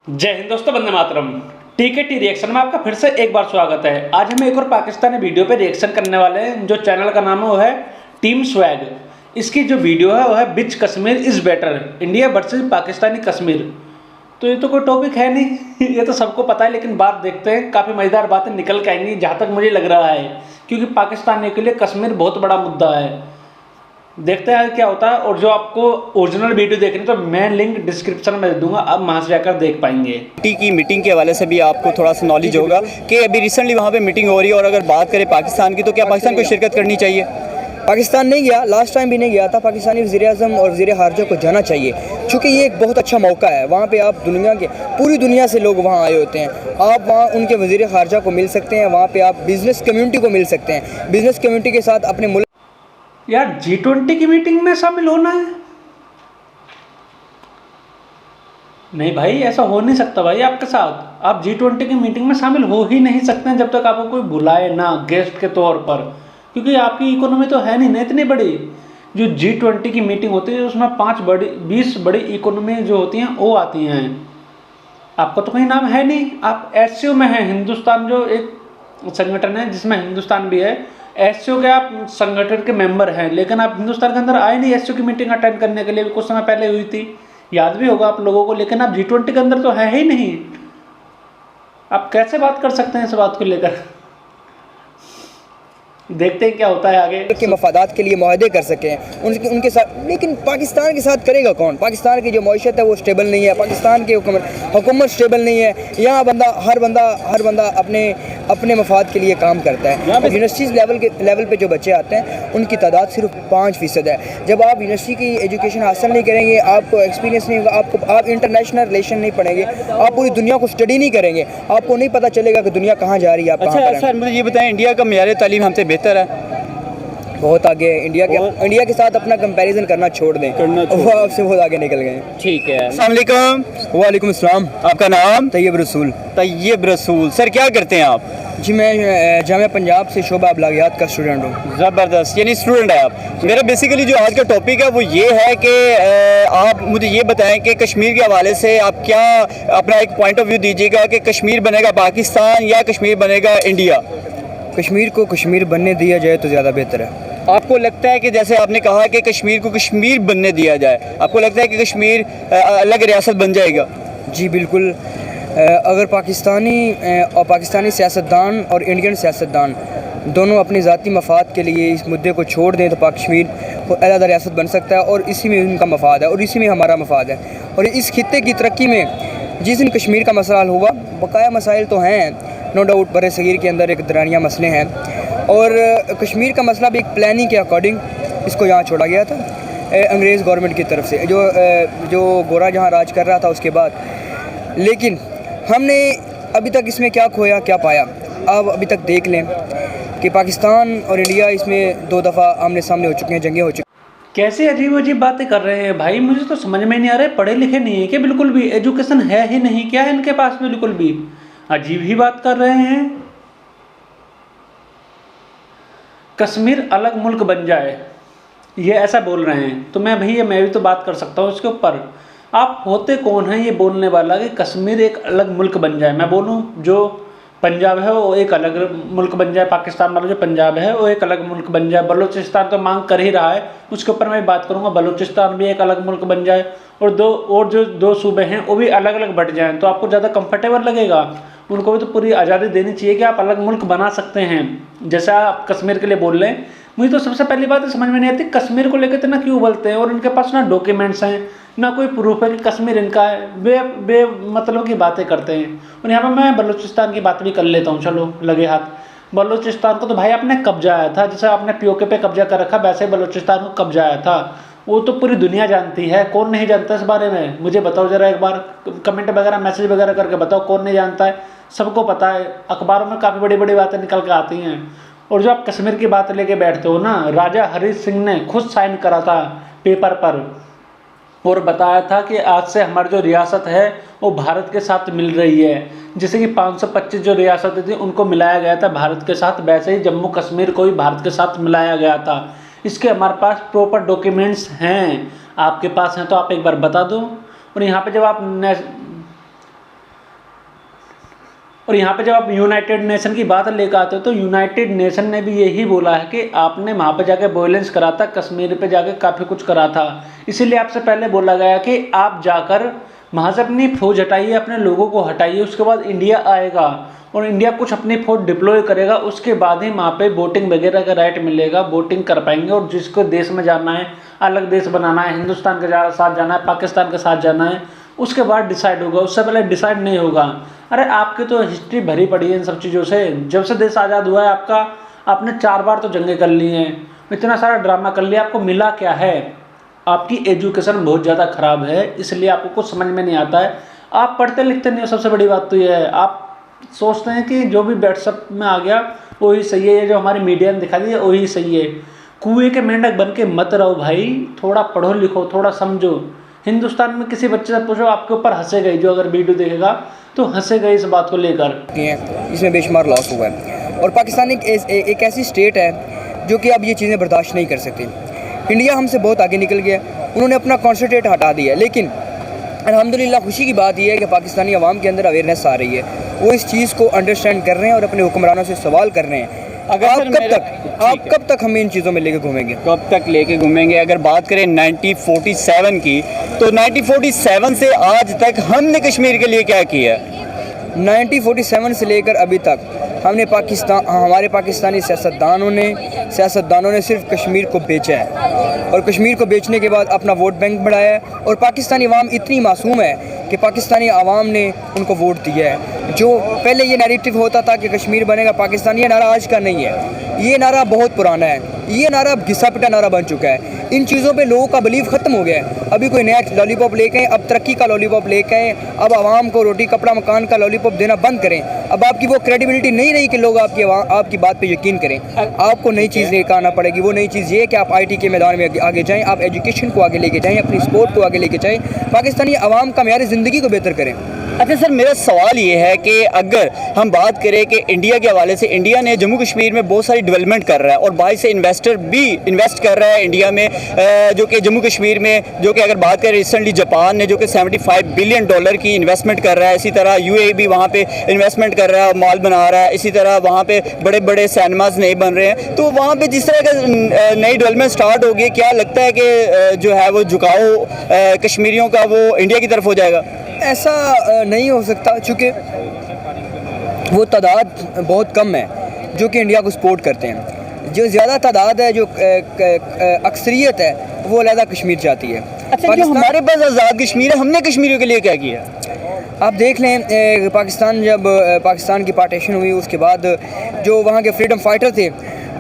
जय हिंद दोस्तों, वंदे मातरम। टीकेटी रिएक्शन में आपका फिर से एक बार स्वागत है। आज हम एक और पाकिस्तानी वीडियो पे रिएक्शन करने वाले हैं। जो चैनल का नाम है वो है टीम स्वैग। इसकी जो वीडियो है वो है which Kashmir is better, India versus Pakistani Kashmir. तो ये तो कोई टॉपिक है नहीं ये तो सबको पता है, लेकिन बात देखते हैं, काफ़ी मज़ेदार बातें निकल के आएंगी जहाँ तक मुझे लग रहा है, क्योंकि पाकिस्तान के लिए कश्मीर बहुत बड़ा मुद्दा है। देखते हैं क्या होता है। और जो आपको ओरिजिनल वीडियो देखनी तो मैं लिंक डिस्क्रिप्शन में दे दूंगा, आप वहां से जाकर देख पाएंगे। की मीटिंग के हवाले से भी आपको थोड़ा सा नॉलेज होगा कि अभी रिसेंटली वहाँ पे मीटिंग हो रही है। और अगर बात करें पाकिस्तान की, तो क्या पाकिस्तान को शिरकत करनी चाहिए? पाकिस्तान नहीं गया, लास्ट टाइम भी नहीं गया था। पाकिस्तानी वज़ीर-ए-आज़म और वज़ीर ख़ारजा को जाना चाहिए, क्योंकि ये एक बहुत अच्छा मौका है। वहाँ पे आप पूरी दुनिया से लोग वहाँ आए होते हैं। आप वहाँ उनके वज़ीर ख़ारजा को मिल सकते हैं, वहाँ पे आप बिज़नेस कम्युनिटी को मिल सकते हैं। बिज़नेस कम्युनिटी के साथ अपने मुल्क यार G20 की मीटिंग में शामिल होना है? नहीं भाई, ऐसा हो नहीं सकता भाई। आपके साथ आप G20 की मीटिंग में शामिल हो ही नहीं सकते हैं जब तक आपको कोई बुलाए ना गेस्ट के तौर पर, क्योंकि आपकी इकोनॉमी तो है नहीं ना इतनी बड़ी। जो G20 की मीटिंग होती है उसमें 20 बड़ी इकोनॉमी जो होती हैं वो आती हैं। आपका तो कहीं नाम है नहीं, आप SCO में हैं। हिंदुस्तान जो एक संगठन है जिसमें हिंदुस्तान भी है, SCO के आप संगठन के मेंबर हैं, लेकिन आप हिंदुस्तान के अंदर आए नहीं SCO की मीटिंग अटेंड करने के लिए। कुछ समय पहले हुई थी, याद भी होगा आप लोगों को, लेकिन आप G20 के अंदर तो है ही नहीं। आप कैसे बात कर सकते हैं इस बात को लेकर? देखते हैं क्या होता है आगे। के मफादात के लिए मुआहदे कर सकें उनके साथ। लेकिन पाकिस्तान के साथ करेगा कौन? पाकिस्तान की जो मईशत है वो स्टेबल नहीं है, पाकिस्तान की हुकूमत स्टेबल नहीं है। यहाँ हर बंदा अपने मफाद के लिए काम करता है। यूनिवर्सिटीज़ लेवल पे जो बच्चे आते हैं उनकी तादाद सिर्फ 5% है। जब आप यूनिवर्सिटी की एजुकेशन हासिल नहीं करेंगे, आपको एक्सपीरियंस नहीं होगा, आप इंटरनेशनल रिलेशन नहीं पढ़ेंगे, आप पूरी दुनिया को स्टडी नहीं करेंगे, आपको नहीं पता चलेगा कि दुनिया कहाँ जा रही है। अच्छा सर, मुझे ये बताएं, इंडिया का मेयार तालीम हमसे बेहतर है? बहुत आगे है। इंडिया के साथ अपना कंपैरिजन करना छोड़ दें, वो आपसे बहुत आगे निकल गए। ठीक है। अस्सलाम वालेकुम। वालेकुम अस्सलाम। आपका नाम? तैयब रसूल। तैयब रसूल। सर क्या करते हैं आप? जी मैं जामिया पंजाब से शोबा अबलागियात का स्टूडेंट हूँ। ज़बरदस्त, यानी स्टूडेंट है आप। मेरा बेसिकली जो आज का टॉपिक है वो ये है कि आप मुझे ये बताएं कि कश्मीर के हवाले से आप क्या अपना एक पॉइंट ऑफ व्यू दीजिएगा कि कश्मीर बनेगा पाकिस्तान या कश्मीर बनेगा इंडिया? कश्मीर को कश्मीर बनने दिया जाए तो ज़्यादा बेहतर है। आपको लगता है कि जैसे आपने कहा कि कश्मीर को कश्मीर बनने दिया जाए, आपको लगता है कि कश्मीर अलग रियासत बन जाएगा? जी बिल्कुल। अगर पाकिस्तानी सियासतदान और इंडियन सियासतदान दोनों अपने ज़ाती मफाद के लिए इस मुद्दे को छोड़ दें तो कश्मीर को अलग रियासत बन सकता है, और इसी में उनका मफाद है और इसी में हमारा मफाद है। और इस खित्ते की तरक्की में जिस दिन कश्मीर का मसला हल हुआ, बकाया मसाइल तो हैं नो डाउट, बड़े सगीर के अंदर एक दरानिया मसले हैं, और कश्मीर का मसला भी एक प्लानिंग के अकॉर्डिंग इसको यहाँ छोड़ा गया था अंग्रेज़ गवर्नमेंट की तरफ से, जो गोरा जहाँ राज कर रहा था उसके बाद। लेकिन हमने अभी तक इसमें क्या खोया क्या पाया? अब अभी तक देख लें कि पाकिस्तान और इंडिया इसमें 2 दफ़ा आमने सामने हो चुके हैं, जंगें हो चुकी। कैसे अजीब अजीब बातें कर रहे हैं भाई, मुझे तो समझ में नहीं आ रहा है। पढ़े लिखे नहीं है क्या? बिल्कुल भी एजुकेशन है ही नहीं क्या है इनके पास? बिल्कुल भी अजीब ही बात कर रहे हैं। कश्मीर अलग मुल्क बन जाए, ये ऐसा बोल रहे हैं, तो मैं भी तो बात कर सकता हूँ इसके ऊपर। आप होते कौन हैं ये बोलने वाला कि कश्मीर एक अलग मुल्क बन जाए? मैं बोलूँ जो पंजाब है वो एक अलग मुल्क बन जाए, पाकिस्तान वाला जो पंजाब है वो एक अलग मुल्क बन जाए, बलूचिस्तान तो मांग कर ही रहा है, उसके ऊपर मैं बात करूँगा, बलूचिस्तान भी एक अलग मुल्क बन जाए, और जो 2 सूबे हैं वो भी अलग अलग बट जाएँ, तो आपको ज़्यादा कंफर्टेबल लगेगा? उनको भी तो पूरी आज़ादी देनी चाहिए कि आप अलग मुल्क बना सकते हैं, जैसा आप कश्मीर के लिए बोल रहे हैं। मुझे तो सबसे पहली बात समझ में नहीं आती कश्मीर को लेकर इतना क्यों बोलते हैं, और इनके पास ना डॉक्यूमेंट्स हैं ना कोई प्रूफ है कि कश्मीर इनका है। बे मतलब की बातें करते हैं। और यहाँ पर मैं बलूचिस्तान की बात भी कर लेता हूँ, चलो लगे हाथ। बलूचिस्तान को तो भाई आपने कब्जा आया था, जैसे आपने POK पे कब्जा कर रखा, वैसे बलूचिस्तान को कब्जा आया था। वो तो पूरी दुनिया जानती है, कौन नहीं जानता इस बारे में? मुझे बताओ ज़रा एक बार, कमेंट वगैरह मैसेज वगैरह करके बताओ, कौन नहीं जानता है? सबको पता है, अखबारों में काफ़ी बड़ी बड़ी बातें निकल कर आती हैं। और जो आप कश्मीर की बात लेके बैठते हो ना, राजा हरी सिंह ने खुद साइन करा था पेपर पर और बताया था कि आज से हमारी जो रियासत है वो भारत के साथ मिल रही है। जैसे कि 525 जो रियासतें थी उनको मिलाया गया था भारत के साथ, वैसे ही जम्मू कश्मीर को भी भारत के साथ मिलाया गया था। इसके हमारे पास प्रॉपर डॉक्यूमेंट्स हैं, आपके पास हैं तो आप एक बार बता दो। और यहाँ पे जब आप और यहाँ पे जब आप यूनाइटेड नेशन की बात लेकर आते हो तो यूनाइटेड नेशन ने भी यही बोला है कि आपने वहाँ पे जाके वायलेंस करा था, कश्मीर पे जाके काफ़ी कुछ करा था, इसीलिए आपसे पहले बोला गया कि आप जाकर वहाँ से अपनी फौज हटाइए, अपने लोगों को हटाइए, उसके बाद इंडिया आएगा और इंडिया कुछ अपनी फौज डिप्लॉय करेगा, उसके बाद ही वहाँ पे वोटिंग वगैरह का राइट मिलेगा, वोटिंग कर पाएंगे और जिसको देश में जाना है, अलग देश बनाना है, हिंदुस्तान के साथ जाना है, पाकिस्तान के साथ जाना है, उसके बाद डिसाइड होगा, उससे पहले डिसाइड नहीं होगा। अरे आपकी तो हिस्ट्री भरी पड़ी है इन सब चीज़ों से। जब से देश आज़ाद हुआ है आपका, आपने 4 बार तो जंगें कर ली हैं, इतना सारा ड्रामा कर लिया, आपको मिला क्या है? आपकी एजुकेशन बहुत ज़्यादा ख़राब है, इसलिए आपको कुछ समझ में नहीं आता है। आप पढ़ते लिखते नहीं हो, सबसे बड़ी बात तो यह है। आप सोचते हैं कि जो भी व्हाट्सएप में आ गया वही सही है, जो हमारी मीडिया ने दिखा दिया वही सही है। कुएं के मेंढक बन के मत रहो भाई, थोड़ा पढ़ो लिखो, थोड़ा समझो। हिंदुस्तान में किसी बच्चे से पूछो, आपके ऊपर हंसेगा ही, जो अगर वीडियो देखेगा तो हंसेगा इस बात को लेकर। इसमें बेशुमार लॉस हुआ है और पाकिस्तान एक ऐसी स्टेट है जो कि अब ये चीज़ें बर्दाश्त नहीं कर सकती। इंडिया हमसे बहुत आगे निकल गया, उन्होंने अपना कॉन्सेंट्रेट हटा दिया, लेकिन अल्हम्दुलिल्लाह खुशी की बात यह है कि पाकिस्तानी अवाम के अंदर अवेयरनेस आ रही है, वो इस चीज़ को अंडरस्टैंड कर रहे हैं और अपने हुक्मरानों से सवाल कर रहे हैं। आप कब तक हमें इन चीज़ों में लेके घूमेंगे? कब तक लेके घूमेंगे? अगर बात करें 1947 की, तो 1947 से आज तक हमने कश्मीर के लिए क्या किया? 1947 से लेकर अभी तक हमारे पाकिस्तानी सियासतदानों ने सिर्फ कश्मीर को बेचा है और कश्मीर को बेचने के बाद अपना वोट बैंक बढ़ाया है। और पाकिस्तानी अवाम इतनी मासूम है कि पाकिस्तानी अवाम ने उनको वोट दिया है। जो पहले ये नैरेटिव होता था कि कश्मीर बनेगा पाकिस्तान, ये नारा आज का नहीं है, ये नारा बहुत पुराना है, ये नारा घिसा पिटा नारा बन चुका है। इन चीज़ों पे लोगों का बिलीव ख़त्म हो गया है। अभी कोई नया लॉलीपॉप लेके आए, अब तरक्की का लॉलीपॉप लेके आए, अब आवाम को रोटी कपड़ा मकान का लॉलीपॉप देना बंद करें। अब आपकी वो क्रेडिबिलिटी नहीं रही कि लोग आपकी बात पे यकीन करें। आपको नई चीज़ लेकर आना पड़ेगी। वो नई चीज़ ये है कि आप IT के मैदान में आगे जाएँ, आप एजुकेशन को आगे लेके जाएँ, अपनी स्पोर्ट को आगे लेके जाएँ, पाकिस्तानी आवाम का मेयार ज़िंदगी को बेहतर करें। अच्छा सर, मेरा सवाल ये है कि अगर हम बात करें कि इंडिया के हवाले से, इंडिया ने जम्मू कश्मीर में बहुत सारी डेवलपमेंट कर रहा है और बाहर से इन्वेस्टर भी इन्वेस्ट कर रहा है इंडिया में, जो कि जम्मू कश्मीर में, जो कि अगर बात करें रिसेंटली जापान ने जो कि $75 बिलियन की इन्वेस्टमेंट कर रहा है, इसी तरह UAE भी वहाँ पे इन्वेस्टमेंट कर रहा है, मॉल बना रहा है, इसी तरह वहाँ पे बड़े बड़े सिनेमाज नहीं बन रहे हैं। तो वहाँ पर जिस तरह का नई डेवलपमेंट स्टार्ट होगी, क्या लगता है कि जो है वो झुकाव कश्मीरियों का वो इंडिया की तरफ हो जाएगा? ऐसा नहीं हो सकता, चूँकि वो तादाद बहुत कम है जो कि इंडिया को सपोर्ट करते हैं। जो ज़्यादा तादाद है, जो अक्सरियत है, वो अलहदा कश्मीर चाहती है। अच्छा, जो हमारे पास आज़ाद कश्मीर है, हमने कश्मीरियों के लिए क्या किया? आप देख लें, पाकिस्तान जब पाकिस्तान की पार्टीशन हुई, उसके बाद जो वहाँ के फ्रीडम फाइटर थे,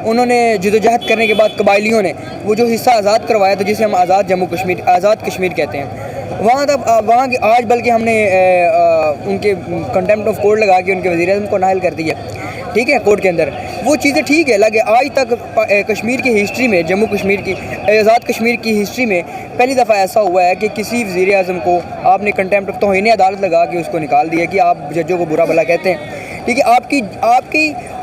उन्होंने जदोजहद करने के बाद कबायलियों ने वो जो हिस्सा आज़ाद करवाया था, जिसे हम आज़ाद कश्मीर कहते हैं, वहाँ के आज बल्कि हमने उनके कंटेम्प्ट ऑफ कोर्ट लगा के उनके वज़ीर-ए-आज़म को नाअहल कर दिया, ठीक है, कोर्ट के अंदर। वो चीज़ें ठीक है, लगे आज तक कश्मीर की हिस्ट्री में, जम्मू कश्मीर की आज़ाद कश्मीर की हिस्ट्री में पहली दफ़ा ऐसा हुआ है कि किसी वज़ीर-ए-आज़म को आपने कंटेम्प्ट ऑफ तौहीन अदालत लगा के उसको निकाल दिया कि आप जजों को बुरा भला कहते हैं, ठीक है।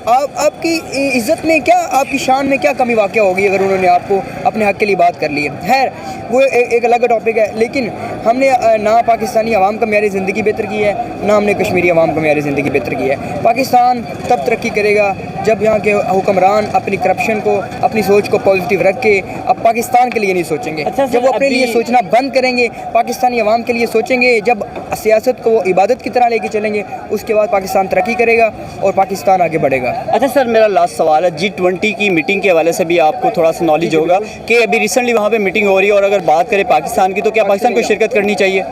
आपकी इज़्ज़त में क्या, आपकी शान में क्या कमी वाक़या होगी अगर उन्होंने आपको अपने हक़ के लिए बात कर ली है? खैर, वो एक अलग टॉपिक है। लेकिन हमने ना पाकिस्तानी अवाम का मेयार ज़िंदगी बेहतर की है, ना हमने कश्मीरी अवाम का मेयार ज़िंदगी बेहतर की है। पाकिस्तान तब तरक्की करेगा जब यहाँ के हुक्मरान अपनी करप्शन को, अपनी सोच को पॉजिटिव रख के अब पाकिस्तान के लिए नहीं सोचेंगे। जब वो अपने लिए सोचना बंद करेंगे, पाकिस्तानी अवाम के लिए सोचेंगे, जब सियासत को इबादत की तरह लेके चलेंगे, उसके बाद पाकिस्तान तरक्की करेगा और पाकिस्तान आगे बढ़ेगा। अच्छा सर, मेरा लास्ट सवाल है, G20 की मीटिंग के हवाले से भी आपको थोड़ा सा नॉलेज होगा कि अभी रिसेंटली वहाँ पे मीटिंग हो रही है, और अगर बात करें पाकिस्तान की, तो क्या पाकिस्तान को शिरकत करनी चाहिए?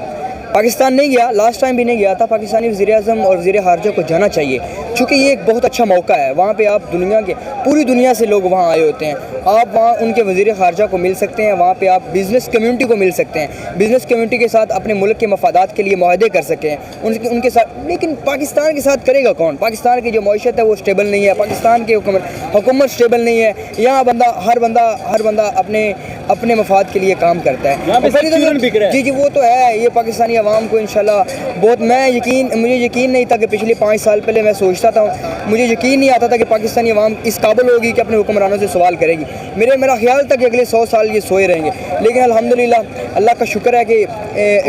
पाकिस्तान नहीं गया, लास्ट टाइम भी नहीं गया था। पाकिस्तानी वज़ीर-ए-आज़म और वज़ीर ख़ारजा को जाना चाहिए, क्योंकि ये एक बहुत अच्छा मौका है। वहाँ पे आप पूरी दुनिया से लोग वहाँ आए होते हैं, आप वहाँ उनके वज़ीर ख़ारजा को मिल सकते हैं, वहाँ पे आप बिज़नेस कम्युनिटी को मिल सकते हैं, बिज़नेस कम्युनिटी के साथ अपने मुल्क के मफादात के लिए मुआहदे कर सकें उनके साथ। लेकिन पाकिस्तान के साथ करेगा कौन? पाकिस्तान की जो मईशत है वो स्टेबल नहीं है, पाकिस्तान की हुकूमत स्टेबल नहीं है। यहाँ हर बंदा अपने अपने मफाद के लिए काम करता है। यहाँ पे चूरन बिक रहा है। जी जी, वो तो है। ये पाकिस्तानी अवाम को इंशाल्लाह बहुत, मुझे यकीन नहीं था कि पिछले 5 साल पहले मैं सोचता था, मुझे यकीन नहीं आता था कि पाकिस्तानी अवाम इस काबिल होगी कि अपने हुक्मरानों से सवाल करेगी। मेरा ख्याल था कि अगले 100 साल ये सोए रहेंगे, लेकिन अल्हम्दुलिल्लाह अल्लाह का शुक्र है कि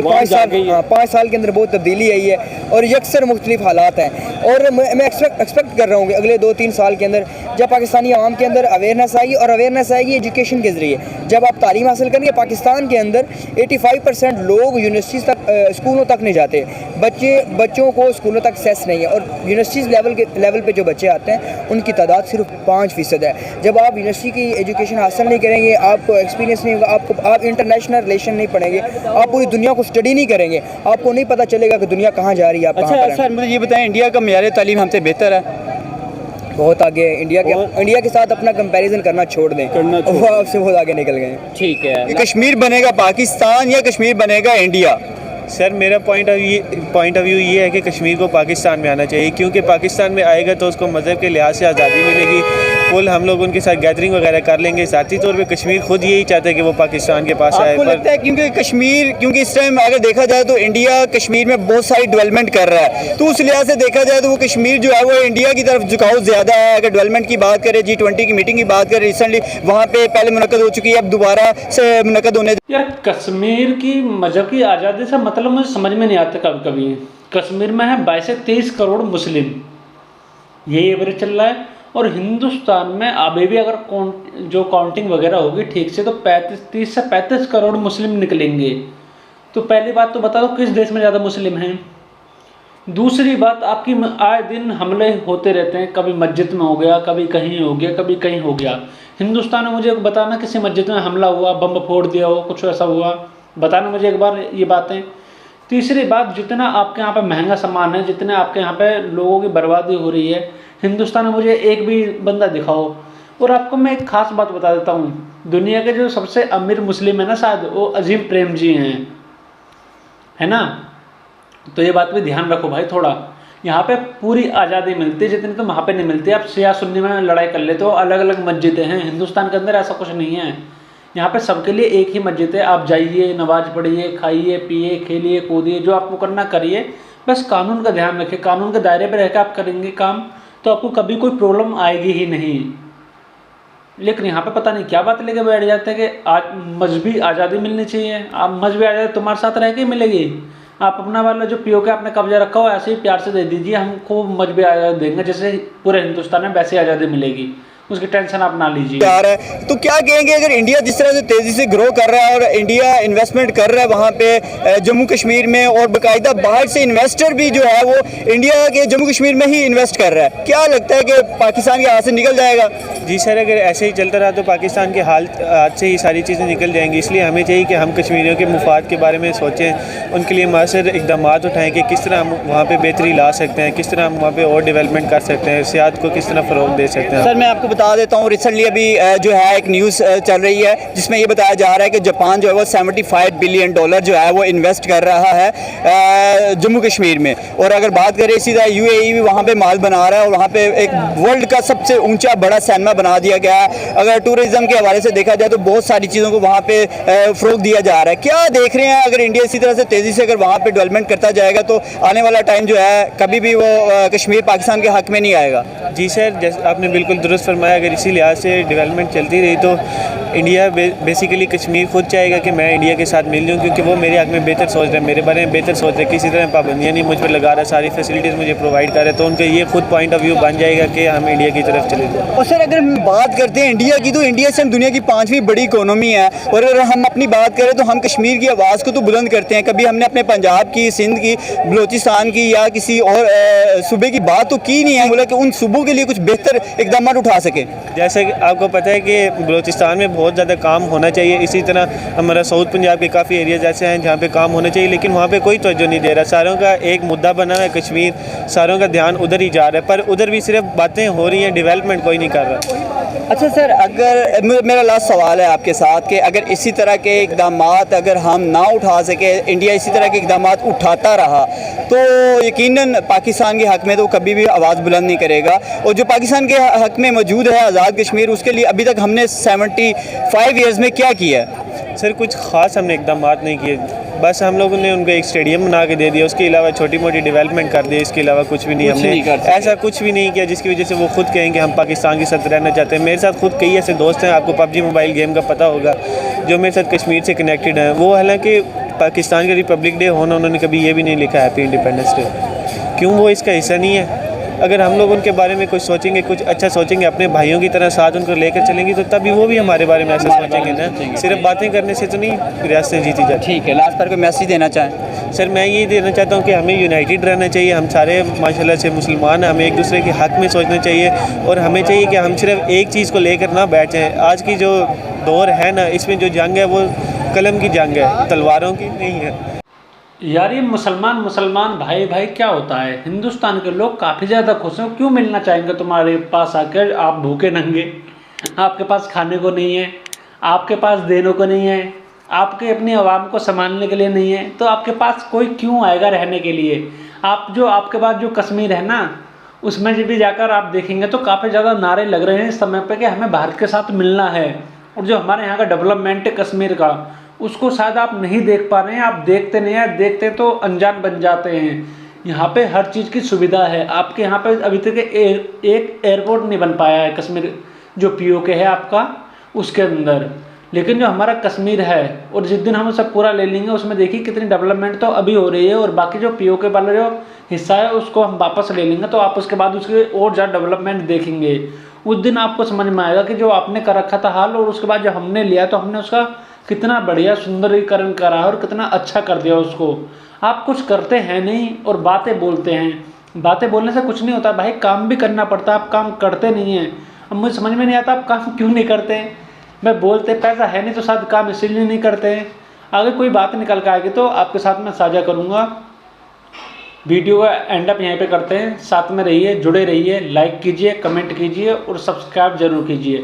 5 साल के अंदर बहुत तब्दीली आई है और यकसर मुख्तलिफ हालात हैं। और मैं एक्सपेक्ट कर रहा हूँ कि अगले 2-3 साल के अंदर जब पाकिस्तानी अवाम के अंदर अवेयरनेस आएगी, और अवेयरनेस आएगी एजुकेशन के ज़रिए, जब आप तालीम हासिल करेंगे। पाकिस्तान के अंदर 85% लोग यूनिवर्सिटीज़ तक, स्कूलों तक नहीं जाते। बच्चों को स्कूलों तक एक्सेस नहीं है, और यूनिवर्सिटीज़ लेवल पे जो बच्चे आते हैं उनकी तादाद सिर्फ 5% है। जब आप यूनिवर्सिटी की एजुकेशन हासिल नहीं करेंगे, आपको एक्सपीरियंस नहीं होगा, आप इंटरनेशनल रिलेशन नहीं पढ़ेंगे, आप पूरी दुनिया को स्टडी नहीं करेंगे, आपको नहीं पता चलेगा कि दुनिया कहाँ जा रही है। आप अच्छा सर, मुझे ये बताएं, इंडिया का मेयार तालीम हमसे बेहतर है? बहुत आगे है। इंडिया के साथ अपना कंपैरिजन करना छोड़ दें, वो आपसे बहुत आगे निकल गए। ठीक है। कश्मीर बनेगा पाकिस्तान या कश्मीर बनेगा इंडिया? सर, मेरा पॉइंट ऑफ व्यू ये है कि कश्मीर को पाकिस्तान में आना चाहिए, क्योंकि पाकिस्तान में आएगा तो उसको मज़हब के लिहाज से आज़ादी मिलेगी। फुल हम लोग उनके साथ गैदरिंग वगैरह कर लेंगे। ज़ाती तौर पे कश्मीर खुद यही चाहता है कि वो पाकिस्तान के पास आए। आपको लगता है क्योंकि इस टाइम अगर देखा जाए तो इंडिया कश्मीर में बहुत सारी डेवलपमेंट कर रहा है, तो उस लिहाज से देखा जाए तो वो कश्मीर जो है वो इंडिया की तरफ झुकाव ज़्यादा है। अगर डेवलपमेंट की बात करें, G20 की मीटिंग की बात करें, रिसेंटली वहाँ पे पहले मुनक्कद हो चुकी है, अब दोबारा से मुनक्कद होने। यार, कश्मीर की मजहब की आज़ादी से मतलब मुझे समझ में नहीं आता कभी कभी। कश्मीर में है 22 से 23 करोड़ मुस्लिम, यही एवरेज चल रहा है। और हिंदुस्तान में अभी भी अगर जो काउंटिंग वगैरह होगी ठीक से तो 30 से 35 करोड़ मुस्लिम निकलेंगे। तो पहली बात तो बता दो किस देश में ज़्यादा मुस्लिम हैं। दूसरी बात, आपकी आए दिन हमले होते रहते हैं, कभी मस्जिद में हो गया, कभी कहीं हो गया, कभी कहीं हो गया। हिंदुस्तान में मुझे बताना किसी मस्जिद में हमला हुआ, बम फोड़ दिया हो, कुछ ऐसा हुआ, बताना मुझे एक बार ये बातें। तीसरी बात, जितना आपके यहाँ पे महंगा सामान है, जितने आपके यहाँ पे लोगों की बर्बादी हो रही है, हिंदुस्तान में मुझे एक भी बंदा दिखाओ। और आपको मैं एक ख़ास बात बता देता हूँ, दुनिया के जो सबसे अमीर मुस्लिम है ना, शायद वो अजीम प्रेम जी हैं, है ना। तो ये बात भी ध्यान रखो भाई थोड़ा। यहाँ पे पूरी आज़ादी मिलती है जितनी तो वहाँ पे नहीं मिलती। आप शिया सुन्नी में लड़ाई कर लेते हो, अलग अलग मस्जिदें हैं। हिंदुस्तान के अंदर ऐसा कुछ नहीं है। यहाँ पे सबके लिए एक ही मस्जिद है। आप जाइए, नमाज पढ़िए, खाइए, पिए, खेलिए, कूदिए, जो आपको करना करिए, बस कानून का ध्यान रखिए। कानून के दायरे में रहकर आप करेंगे काम तो आपको कभी कोई प्रॉब्लम आएगी ही नहीं। लेकिन यहाँ पे पता नहीं क्या बात लेके बैठ जाते हैं कि आज मजहबी आज़ादी मिलनी चाहिए। आप मजहबी आज़ादी तुम्हारे साथ रह के मिलेगी। आप अपना वाला जो पीओ के आपने कब्जा रखा हो ऐसे ही प्यार से दे दीजिए, हमको मजहबी आज़ादी देंगे, जैसे पूरे हिंदुस्तान में वैसी आज़ादी मिलेगी, उसकी टेंशन आप ना लीजिए। तो क्या कहेंगे अगर इंडिया जिस तरह से तेज़ी से ग्रो कर रहा है और इंडिया इन्वेस्टमेंट कर रहा है वहाँ पे जम्मू कश्मीर में, और बाकायदा बाहर से इन्वेस्टर भी जो है वो इंडिया के जम्मू कश्मीर में ही इन्वेस्ट कर रहा है, क्या लगता है कि पाकिस्तान के हाथ से निकल जाएगा? जी सर, अगर ऐसे ही चलता रहा तो पाकिस्तान के हाथ से ही सारी चीज़ें निकल जाएंगी। इसलिए हमें चाहिए कि हम कश्मीरियों के मुफाद के बारे में सोचें, उनके लिए मौसर इक़दाम उठाएँ कि किस तरह हम वहाँ पर बेहतरी ला सकते हैं, किस तरह हम वहाँ पर और डेवलपमेंट कर सकते हैं, सियाहत को किस तरह फ़रोग़ दे सकते हैं। सर, मैं आपको बता देता हूँ, रिसेंटली अभी जो है एक न्यूज़ चल रही है जिसमें ये बताया जा रहा है कि जापान जो है वो $75 बिलियन जो है वो इन्वेस्ट कर रहा है जम्मू कश्मीर में। और अगर बात करें इसी तरह UAE भी वहाँ पे माल बना रहा है, और वहाँ पे एक वर्ल्ड का सबसे ऊंचा बड़ा सिनेमा बना दिया गया है। अगर टूरिज़्म के हवाले से देखा जाए तो बहुत सारी चीज़ों को वहाँ पे फ़रोग़ दिया जा रहा है। क्या देख रहे हैं, अगर इंडिया इसी तरह से तेज़ी से अगर वहाँ पर डेवलपमेंट करता जाएगा तो आने वाला टाइम जो है कभी भी वो कश्मीर पाकिस्तान के हक़ में नहीं आएगा? जी सर, जैसे आपने बिल्कुल दुरुस्त फरमाया, अगर इसी लिहाज से डेवलपमेंट चलती रही तो इंडिया बेसिकली कश्मीर खुद चाहेगा कि मैं इंडिया के साथ मिल जाऊँ, क्योंकि वो मेरे हक़ में बेहतर सोच रहे हैं, मेरे बारे में बेहतर सोच रहे हैं, किसी तरह पाबंदियाँ नहीं मुझ पर लगा रहा, सारी फैसिलिटीज़ मुझे प्रोवाइड कर रहे हैं। तो उनका ये खुद पॉइंट ऑफ व्यू बन जाएगा कि हम इंडिया की तरफ चले जाएँ। और सर, अगर हम बात करते हैं इंडिया की, तो इंडिया से हम दुनिया की 5वीं बड़ी इकोनॉमी है। और अगर हम अपनी बात करें तो हम कश्मीर की आवाज़ को तो बुलंद करते हैं। कभी हमने अपने पंजाब की, सिंध की, बलूचिस्तान की या किसी और सूबे की बात तो की नहीं है, बोला कि उन सूबों के लिए कुछ बेहतर इक़दाम उठा सके। जैसे कि आपको पता है कि बलूचिस्तान में बहुत ज़्यादा काम होना चाहिए, इसी तरह हमारा साउथ पंजाब के काफ़ी एरियाज ऐसे हैं जहाँ पे काम होना चाहिए, लेकिन वहाँ पे कोई तवज्जो नहीं दे रहा। सारों का एक मुद्दा बना है कश्मीर, सारों का ध्यान उधर ही जा रहा है, पर उधर भी सिर्फ बातें हो रही हैं, डेवलपमेंट कोई नहीं कर रहा। अच्छा सर, अगर मेरा लास्ट सवाल है आपके साथ कि अगर इसी तरह के इकदाम अगर हम ना उठा सके, इंडिया इसी तरह के इकदाम उठाता रहा तो यकीनन पाकिस्तान के हक़ में तो कभी भी आवाज़ बुलंद नहीं करेगा। और जो पाकिस्तान के हक़ में मौजूद है आज़ाद कश्मीर, उसके लिए अभी तक हमने 75 ईयर्स में क्या किया है? सर कुछ ख़ास हमने इकदाम नहीं किए, बस हम लोगों ने उनको एक स्टेडियम बना के दे दिया, उसके अलावा छोटी मोटी डेवलपमेंट कर दी, इसके अलावा कुछ भी नहीं हमने ऐसा कुछ भी नहीं किया जिसकी वजह से वो खुद कहें कि हम पाकिस्तान के साथ रहना चाहते हैं। मेरे साथ खुद कई ऐसे दोस्त हैं, आपको पबजी मोबाइल गेम का पता होगा, जो मेरे साथ कश्मीर से कनेक्टेड हैं। वो हालांकि पाकिस्तान का रिपब्लिक डे होना उन्होंने कभी ये भी नहीं लिखा हैप्पी इंडिपेंडेंस डे, क्यों वो इसका हिस्सा नहीं है। अगर हम लोग उनके बारे में कुछ सोचेंगे, कुछ अच्छा सोचेंगे, अपने भाइयों की तरह साथ उनको लेकर चलेंगे, तो तभी वो भी हमारे बारे में ऐसा सोचेंगे ना। सिर्फ बातें करने से तो नहीं रियासतें जीती जाती। ठीक है, लास्ट पर कोई मैसेज देना चाहें? सर मैं ये देना चाहता हूँ कि हमें यूनाइटेड रहना चाहिए। हम सारे माशाल्लाह से मुसलमान हैं, हमें एक दूसरे के हक़ में सोचना चाहिए और हमें चाहिए कि हम सिर्फ एक चीज़ को लेकर ना बैठ जाएँ। आज की जो दौर है ना, इसमें जो जंग है वो कलम की जंग है, तलवारों की नहीं है। यार ये मुसलमान भाई भाई क्या होता है? हिंदुस्तान के लोग काफ़ी ज़्यादा खुश हैं, क्यों मिलना चाहेंगे तुम्हारे पास आकर? आप भूखे नंगे, आपके पास खाने को नहीं है, आपके पास देने को नहीं है, आपके अपनी आवाम को संभालने के लिए नहीं है, तो आपके पास कोई क्यों आएगा रहने के लिए? आपके पास जो कश्मीर है ना, उसमें जब भी जाकर आप देखेंगे तो काफ़ी ज़्यादा नारे लग रहे हैं इस समय पे कि हमें भारत के साथ मिलना है। और जो हमारे यहाँ का डेवलपमेंट है कश्मीर का, उसको शायद आप नहीं देख पा रहे हैं, आप देखते नहीं हैं, देखते तो अनजान बन जाते हैं। यहाँ पे हर चीज़ की सुविधा है आपके यहाँ पे। अभी तक एक एयरपोर्ट नहीं बन पाया है कश्मीर जो POK है आपका उसके अंदर, लेकिन जो हमारा कश्मीर है, और जिस दिन हम सब पूरा ले लेंगे उसमें देखिए कितनी डेवलपमेंट तो अभी हो रही है, और बाकी जो POK वाला जो हिस्सा है उसको हम वापस ले लेंगे तो आप उसके बाद उसके और ज़्यादा डेवलपमेंट देखेंगे। उस दिन आपको समझ में आएगा कि जो आपने कर रखा था हाल, और उसके बाद जब हमने लिया तो हमने उसका कितना बढ़िया सुंदरीकरण करा है और कितना अच्छा कर दिया उसको। आप कुछ करते हैं नहीं और बातें बोलते हैं। बातें बोलने से कुछ नहीं होता भाई, काम भी करना पड़ता है, आप काम करते नहीं हैं। अब मुझे समझ में नहीं आता आप काम क्यों नहीं करते हैं। मैं बोलते पैसा है नहीं तो शायद काम इसीलिए नहीं करते हैं। आगे कोई बात निकल के आएगी तो आपके साथ मैं साझा करूँगा। वीडियो का एंड अप यहीं पे करते हैं। साथ में रहिए, जुड़े रहिए, लाइक कीजिए, कमेंट कीजिए और सब्सक्राइब जरूर कीजिए।